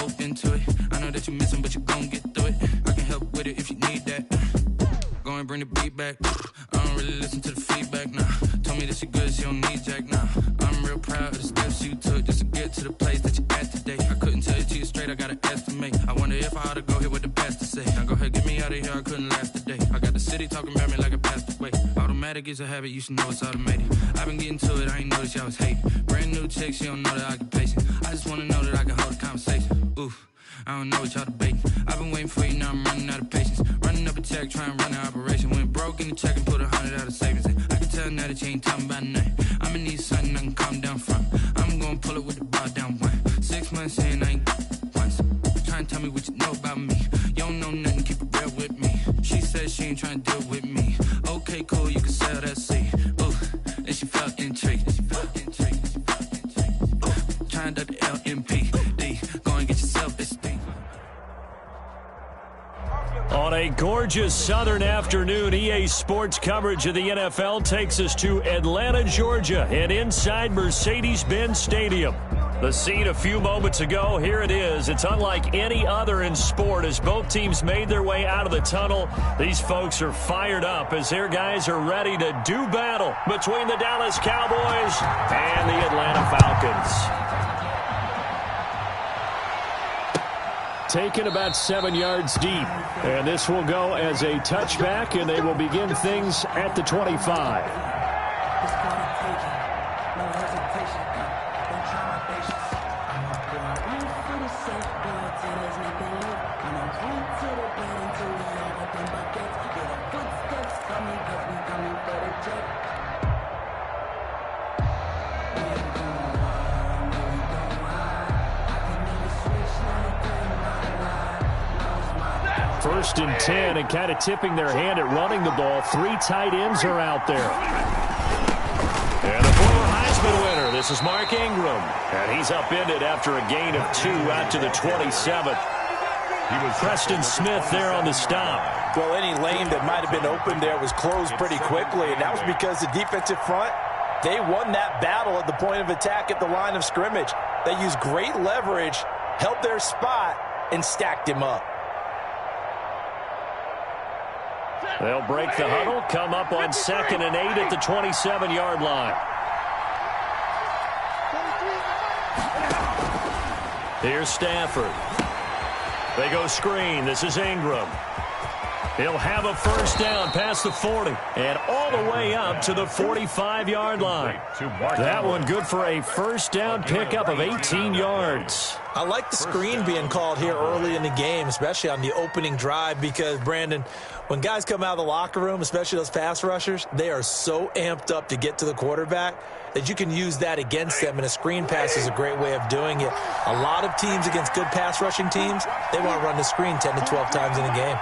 open to it. I know that you missing, but you gon' get through it. I can help with it if you need that. Go and bring the beat back. I don't really listen to the feedback, nah. Told me that she good, she don't need jack, nah. I'm real proud of the steps you took just to get to the place that you at today. I couldn't tell you to you straight, I gotta estimate. I wonder if I ought to go here with the best to say. Now go ahead, get me out of here, I couldn't last a day. I got the city talking about me like I passed away. Automatic is a habit, you should know it's automated. I've been getting to it, I ain't noticed y'all was hating. Brand new chick, she don't know the occupation. I just wanna know that I can hold a conversation. Oof. I don't know what y'all debating. I've been waiting for you, now I'm running out of patience. Running up a check, trying to run an operation. Went broke in the check and put 100 out of savings in. I can tell now that you ain't talking about nothing. I'ma need something I can calm down from. I'm gonna pull it with the bar down one. 6 months in, I ain't once. Trying to tell me what you know about me. You don't know nothing, keep it real with me. She said she ain't trying to deal with me. Okay, cool, you can sell that seed. Ooh, and she felt intrigued. Trying to duck the LMPD. Go and get yourself this thing. On a gorgeous southern afternoon, EA Sports coverage of the NFL takes us to Atlanta, Georgia, and inside Mercedes-Benz Stadium. The scene a few moments ago, here it is. It's unlike any other in sport as both teams made their way out of the tunnel. These folks are fired up as their guys are ready to do battle between the Dallas Cowboys and the Atlanta Falcons. Taken about 7 yards deep. And this will go as a touchback, and they will begin things at the 25. First and 10, and kind of tipping their hand at running the ball. 3 tight ends are out there. And the former Heisman winner, this is Mark Ingram. And he's upended after a gain of 2 out to the 27. Preston Smith there on the stop. Well, any lane that might have been open there was closed pretty quickly, and that was because the defensive front, they won that battle at the point of attack at the line of scrimmage. They used great leverage, held their spot, and stacked him up. They'll break the huddle, come up on 2nd and 8 at the 27-yard line. Here's Stafford. They go screen. This is Ingram. He'll have a first down past the 40 and all the way up to the 45-yard line. That one good for a first down pickup of 18 yards. I like the screen being called here early in the game, especially on the opening drive, because, Brandon, when guys come out of the locker room, especially those pass rushers, they are so amped up to get to the quarterback that you can use that against them, and a screen pass is a great way of doing it. A lot of teams against good pass rushing teams, they want to run the screen 10 to 12 times in a game.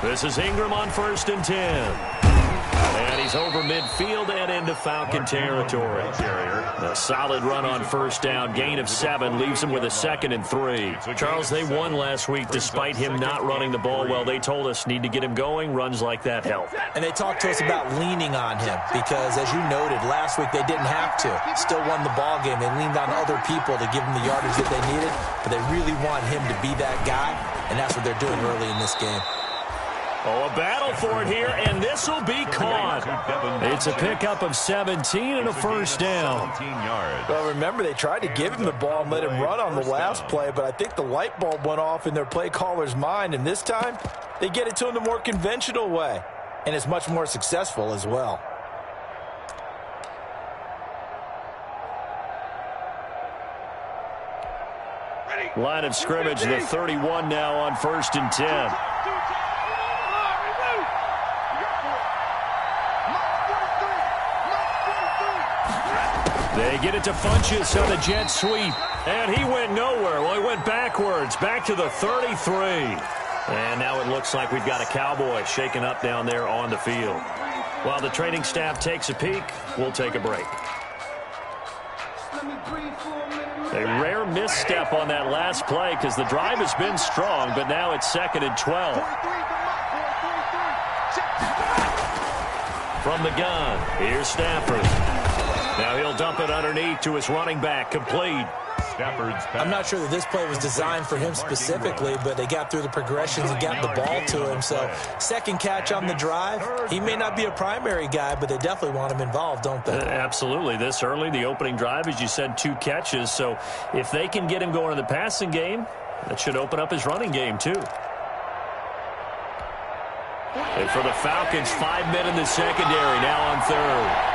This is Ingram on 1st and 10. And he's over midfield and into Falcon territory. A solid run on first down. Gain of 7 leaves him with a 2nd and 3. Charles, they won last week despite him not running the ball well. They told us need to get him going. Runs like that help. And they talked to us about leaning on him because, as you noted, last week they didn't have to. Still won the ball game. They leaned on other people to give them the yardage that they needed, but they really want him to be that guy, and that's what they're doing early in this game. Oh, a battle for it here, and this will be caught. It's a pickup of 17 and a first down. Well, remember, they tried to give him the ball and let him run on the last play, but I think the light bulb went off in their play caller's mind, and this time they get it to him the more conventional way, and it's much more successful as well. Line of scrimmage, the 31 now on 1st and 10. They get it to Funchess on the jet sweep. And he went nowhere. Well, he went backwards, back to the 33. And now it looks like we've got a Cowboy shaken up down there on the field. While the training staff takes a peek, we'll take a break. A rare misstep on that last play because the drive has been strong, but now it's 2nd and 12. From the gun, here's Stafford. Now he'll dump it underneath to his running back, complete. I'm not sure that this play was designed for him specifically, but they got through the progressions and got the ball to him. So second catch on the drive. He may not be a primary guy, but they definitely want him involved, don't they? Absolutely. This early, the opening drive, as you said, 2 catches. So if they can get him going in the passing game, that should open up his running game too. And for the Falcons, 5 men in the secondary, now on third.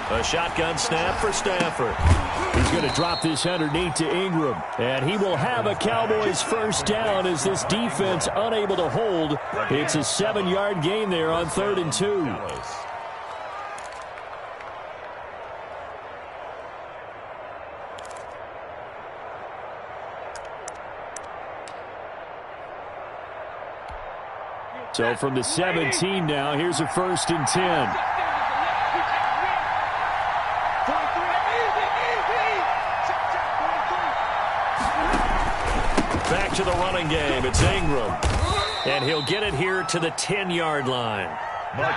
A shotgun snap for Stafford. He's going to drop this underneath to Ingram. And he will have a Cowboys first down as this defense unable to hold. It's a 7-yard gain there on 3rd and 2. So from the 17 now, here's a 1st and 10. Back to the running game. It's Ingram. And he'll get it here to the 10-yard line.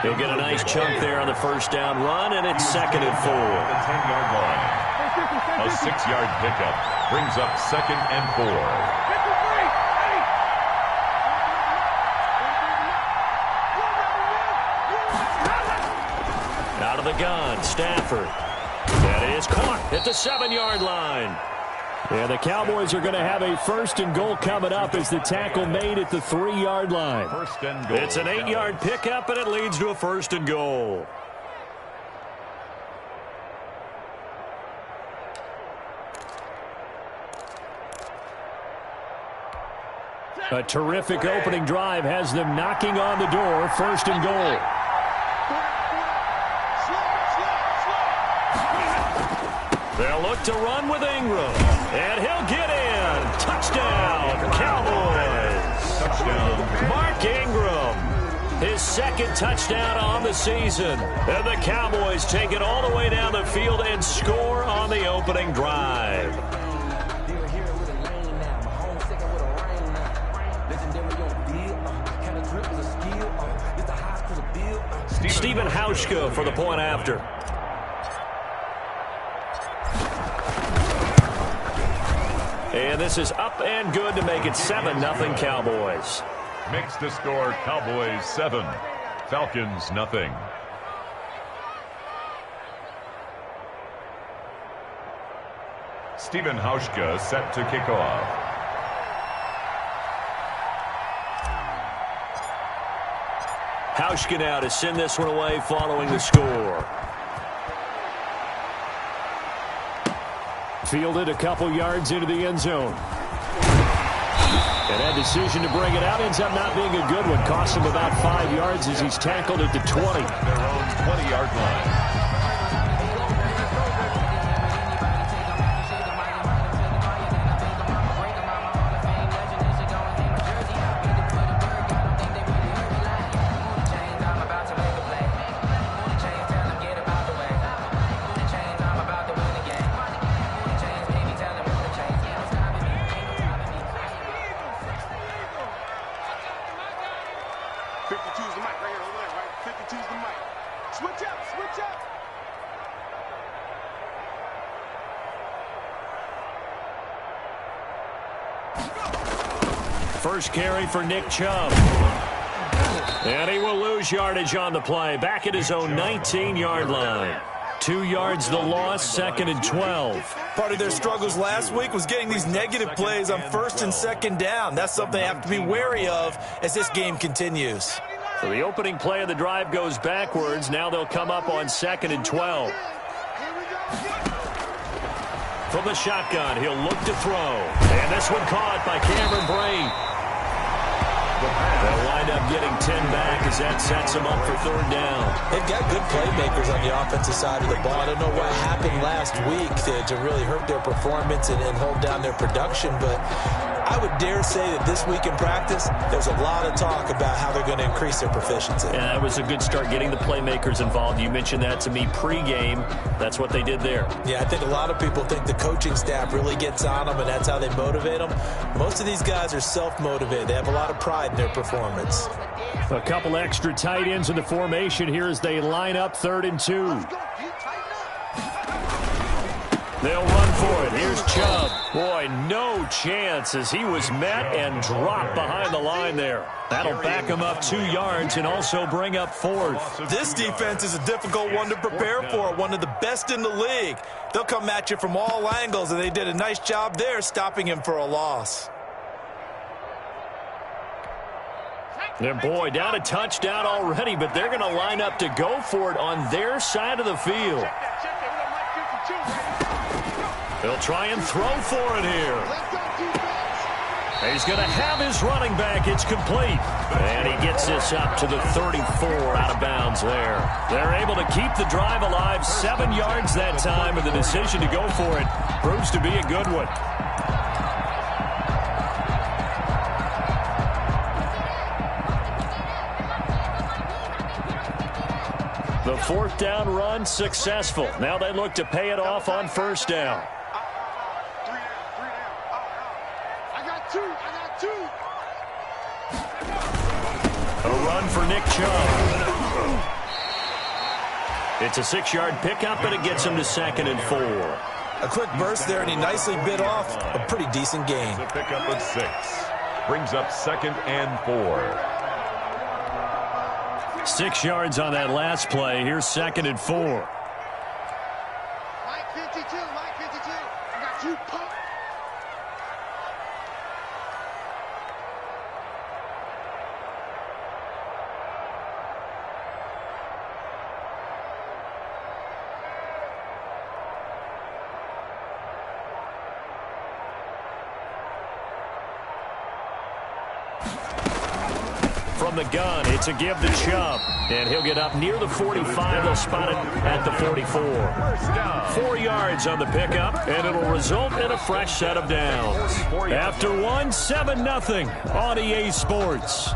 He'll get a nice chunk there on the first down run, and it's 2nd and 4. The 10-yard line. A 6-yard pickup brings up 2nd and 4. Out of the gun, Stafford. That is caught at the 7-yard line. And the Cowboys are going to have a 1st and goal coming up as the tackle made at the 3-yard line. It's an 8-yard pickup, and it leads to a 1st and goal. A terrific opening drive has them knocking on the door, 1st and goal. They'll look to run with Ingram, and he'll get in. Touchdown, Cowboys. Touchdown. Mark Ingram, his 2nd touchdown on the season. And the Cowboys take it all the way down the field and score on the opening drive. Stephen Hauschka for the point after. And this is up and good to make it 7-0 Cowboys. Makes the score Cowboys 7, Falcons nothing. Stephen Hauschka set to kick off. Hauschka now to send this one away following the score. Fielded a couple yards into the end zone. And that decision to bring it out ends up not being a good one. Cost him about 5 yards as he's tackled at the 20. Their own 20-yard line. First carry for Nick Chubb. And he will lose yardage on the play. Back at his own 19-yard line. 2 yards the loss, 2nd and 12. Part of their struggles last week was getting these negative plays on 1st and 2nd down. That's something they have to be wary of as this game continues. So the opening play of the drive goes backwards. Now they'll come up on 2nd and 12. From the shotgun, he'll look to throw. And this one caught by Cameron Brate. They'll wind up getting 10 back as that sets them up for third down. They've got good playmakers on the offensive side of the ball. I don't know what happened last week to really hurt their performance and hold down their production, but I would dare say that this week in practice, there's a lot of talk about how they're going to increase their proficiency. Yeah, that was a good start getting the playmakers involved. You mentioned that to me pregame. That's what they did there. Yeah, I think a lot of people think the coaching staff really gets on them, and that's how they motivate them. Most of these guys are self-motivated. They have a lot of pride in their performance. A couple extra tight ends in the formation here as they line up 3rd and 2. They'll run for it. Here's Chubb. Boy, no chance as he was met and dropped behind the line there. That'll back him up 2 yards and also bring up 4th. This defense is a difficult one to prepare for, one of the best in the league. They'll come at you from all angles, and they did a nice job there stopping him for a loss. And boy, down a touchdown already, but they're going to line up to go for it on their side of the field. They'll try and throw for it here. He's going to have his running back. It's complete. And he gets this up to the 34 out of bounds there. They're able to keep the drive alive 7 yards that time, and the decision to go for it proves to be a good one. The 4th down run successful. Now they look to pay it off on 1st down. A run for Nick Chubb. It's a 6-yard pickup, and it gets him to 2nd and 4. A quick burst there, and he nicely bit off a pretty decent gain. A pickup of 6. Brings up 2nd and 4. 6 yards on that last play. Here's 2nd and 4. Mike 52, Mike 52. I got you, punk. From the gun, it's a give to Chubb. And he'll get up near the 45. They'll spot it at the 44. 4 yards on the pickup, and it'll result in a fresh set of downs. After one, 7-0 on EA Sports.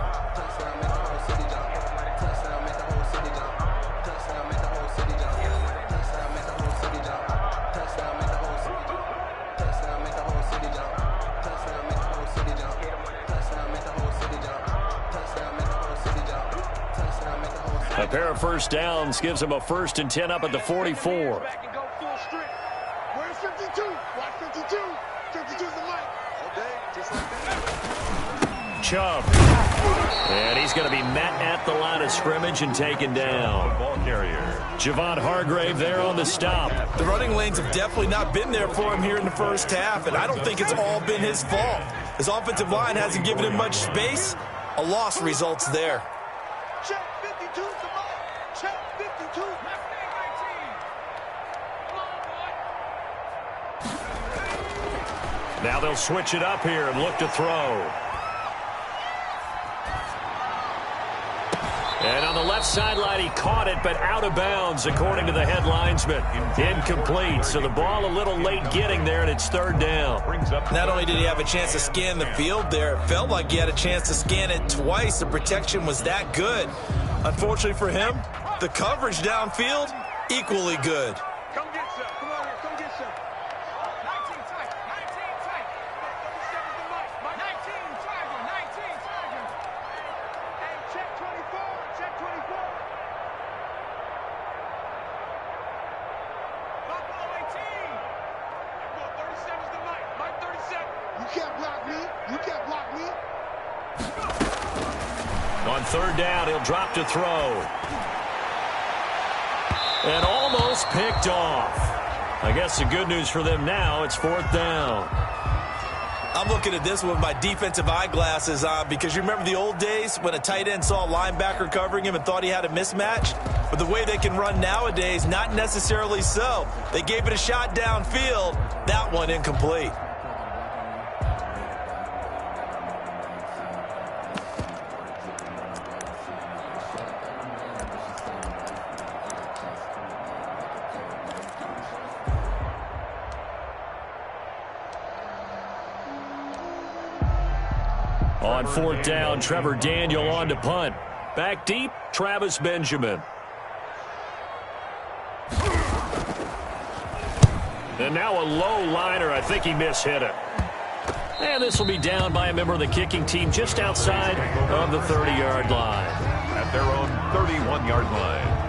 A pair of first downs gives him a 1st and 10 up at the 44. Where's 52? Watch 52. 52's the mic. Okay, just like that. Chubb. And he's going to be met at the line of scrimmage and taken down. Ball carrier. Javon Hargrave there on the stop. The running lanes have definitely not been there for him here in the first half, and I don't think it's all been his fault. His offensive line hasn't given him much space. A loss results there. Check 52's the mic. Check 52. Now they'll switch it up here and look to throw. And on the left sideline, he caught it, but out of bounds, according to the head linesman. Incomplete, so the ball a little late getting there, and it's 3rd down. Not only did he have a chance to scan the field there, it felt like he had a chance to scan it twice. The protection was that good. Unfortunately for him, the coverage downfield, equally good. Come get some. Come on here. Come get some. 19 tight. 19 tight. 37's the mic. 19 tight. 19 tight. Hey, check 24. Check 24. Buffalo 18. 37's the mic. Mike 37. You can't block me. You can't block me. On 3rd down, he'll drop to throw. And almost picked off. I guess the good news for them now, it's 4th down. I'm looking at this with my defensive eyeglasses on because you remember the old days when a tight end saw a linebacker covering him and thought he had a mismatch? But the way they can run nowadays, not necessarily so. They gave it a shot downfield. That one incomplete. On fourth down, Trevor Daniel on to punt. Back deep, Travis Benjamin. And now a low liner. I think he mishit it. And this will be down by a member of the kicking team just outside of the 30-yard line. At their own 31-yard line.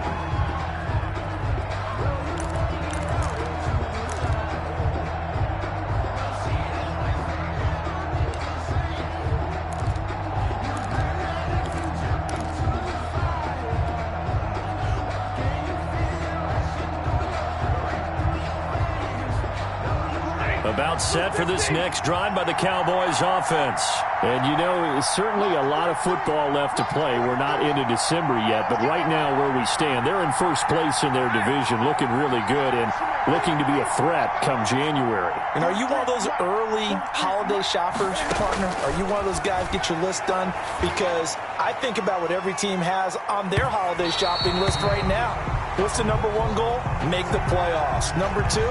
About set for this next drive by the Cowboys offense. And, you know, certainly a lot of football left to play. We're not into December yet, but right now where we stand, they're in first place in their division, looking really good and looking to be a threat come January. And are you one of those early holiday shoppers, partner? Are you one of those guys get your list done? Because I think about what every team has on their holiday shopping list right now. What's the number one goal? Make the playoffs. Number two,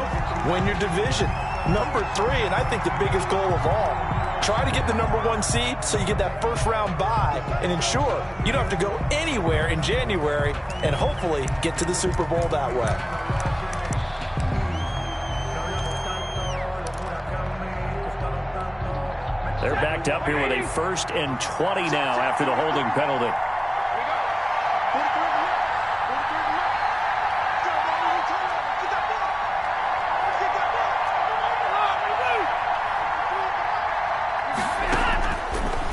win your division. Number three, and I think the biggest goal of all, try to get the number one seed so you get that first round bye and ensure you don't have to go anywhere in January and hopefully get to the Super Bowl that way. They're backed up here with a 1st and 20 now after the holding penalty.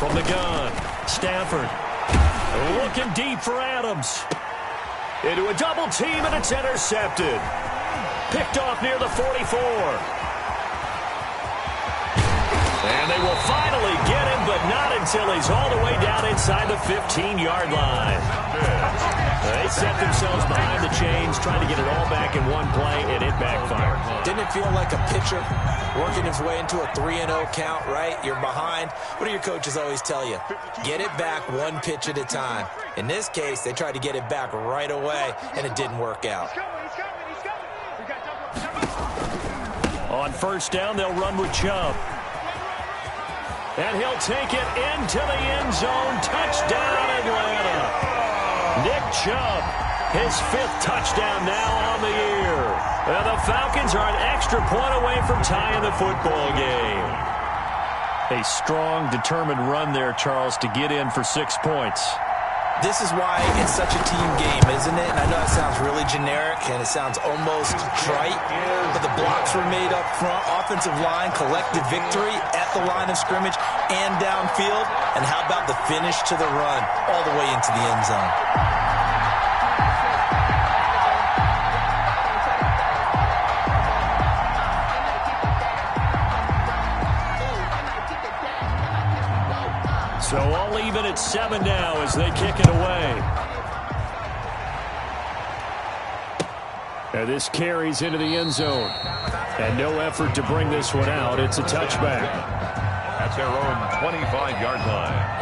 From the gun, Stafford looking deep for Adams. Into a double team, and it's intercepted. Picked off near the 44. And they will finally get him, but not until he's all the way down inside the 15-yard line. They set themselves behind the chains, trying to get it all back in one play, and it backfired. Didn't it feel like a pitcher working his way into a 3-0 count, right? You're behind. What do your coaches always tell you? Get it back one pitch at a time. In this case, they tried to get it back right away, and it didn't work out. On first down, they'll run with Chubb. And he'll take it into the end zone. Touchdown, Atlanta. Nick Chubb, his 5th touchdown now on the year. And the Falcons are an extra point away from tying the football game. A strong, determined run there, Charles, to get in for 6 points. This is why it's such a team game, isn't it? And I know it sounds really generic and it sounds almost trite, but the blocks were made up front. Offensive line, collective victory at the line of scrimmage and downfield. And how about the finish to the run all the way into the end zone? So all even at 7 now as they kick it away. And this carries into the end zone. And no effort to bring this one out. It's a touchback. At their own 25-yard line.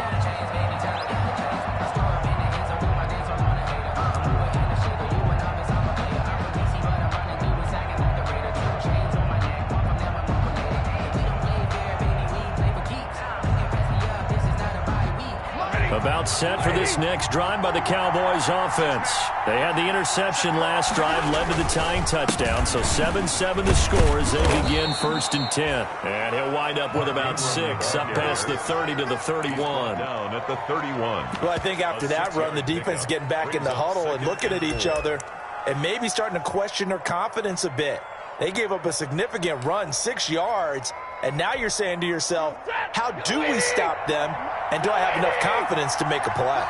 About set for this next drive by the Cowboys offense. They had the interception last drive, led to the tying touchdown, so 7-7 the score as they begin 1st and 10. And he'll wind up with about 6, up past the 30 to the 31. Down at the 31. Well, I think after that run, the defense is getting back in the huddle and looking at each other and maybe starting to question their confidence a bit. They gave up a significant run, 6 yards, and now you're saying to yourself, how do we stop them, and do I have enough confidence to make a play?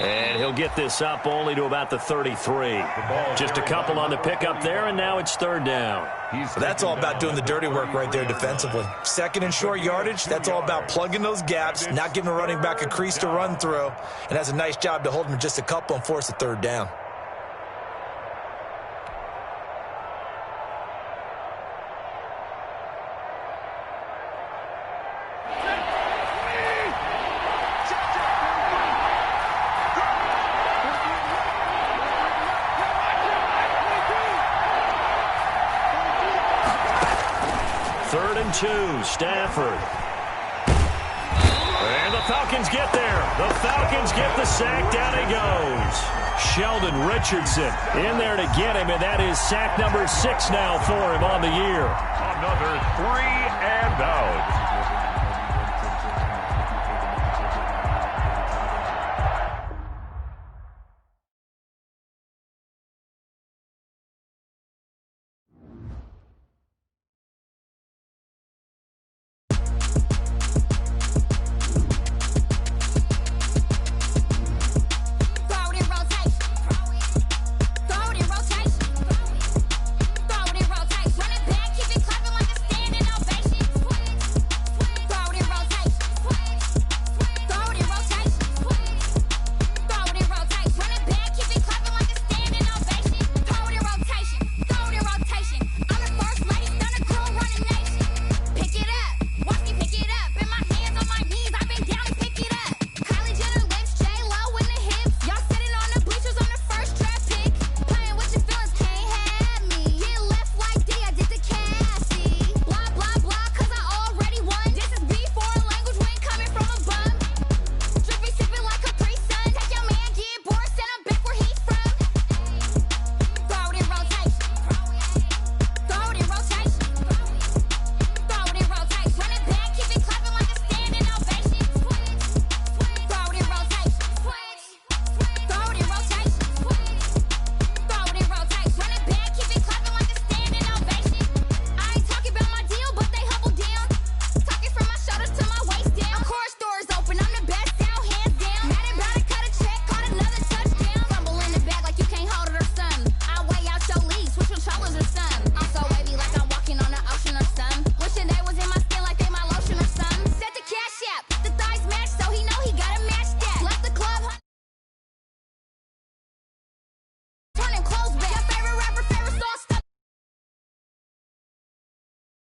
And he'll get this up only to about the 33. Just a couple on the pickup there, and now it's 3rd down. That's all about doing the dirty work right there defensively. 2nd and short yardage, that's all about plugging those gaps, not giving a running back a crease to run through, and has a nice job to hold him just a couple and force a 3rd down. 2. Stafford. And the Falcons get there. The Falcons get the sack. Down he goes. Sheldon Richardson in there to get him, and that is sack number 6 now for him on the year. Another 3 and out.